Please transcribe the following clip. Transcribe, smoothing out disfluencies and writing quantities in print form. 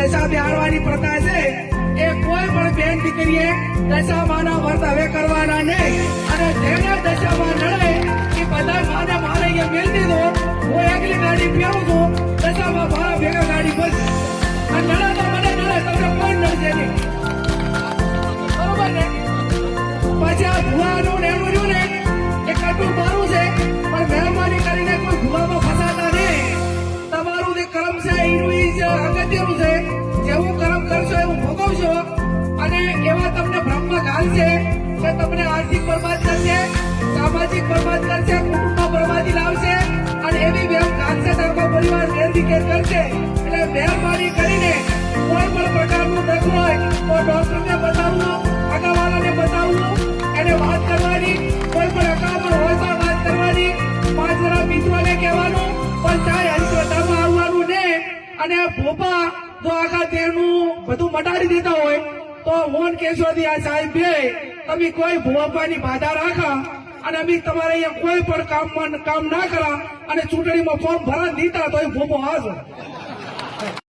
દશા બેહાડવાની પ્રથા છે એ કોઈ પણ બેન દીકરીએ દશામાના વ્રત હવે કરવાના નહીં. અને જેને દશામાં નડે એ બધા માને મારે અહીંયા મેળ દીધો. હું એકલી ગાડી ફેરું છું, દશામાં મારા ભેગા ગાડી બસ. અને નડે તો મને નડે, તમને કોઈ નડશે નહીં. બરોબર ને? પછી આ ભુવાનું ને એનું રહ્યું ને એ કટું મારું છે, પણ મહેરબાની કરીને કોઈ ભુવામાં ફસાતા નહીં. તમારું જે કર્મ છે એનું એ જ અગત્યનું છે. જેવું કર્મ કરશો એવું ભોગવશો. અને એવા તમને બ્રહ્મ ઘાલશે કે તમને આર્થિક બરબાદ કરશે, સામાજિક બરબાદ કરશે, કુટુંબમાં બરબાદી લાવશે. અને એવી બેન ઘાલશે તમારો પરિવાર નિર્વિકેર કરશે. એટલે મહેરબાની કરીને કોઈ પણ પ્રકારનું દર્દ હોય તો ડોક્ટરને બતાવવું, અગાવાલાને બતાવવું, એને વાત કરવાની. કોઈ પણ અકામણ હોય તો વાત કરવાની. 5 જણા મિત્રોને કહેવાનું, પણ ચાય અંધશ્રદ્ધામાં આવવાનું ને. અને ભોપા જો આખા દેહનું બધું મટાડી દેતા હોય તો મોહન કેશોદી આ સાહેબ બે તમે કોઈ ભોપાની બાધા રાખા અને અમે તમારે અહીંયા કોઈ પણ કામ ના કરા અને ચૂંટણીમાં ફોર્મ ભરા દીધા તો એ ભોપો હાજો.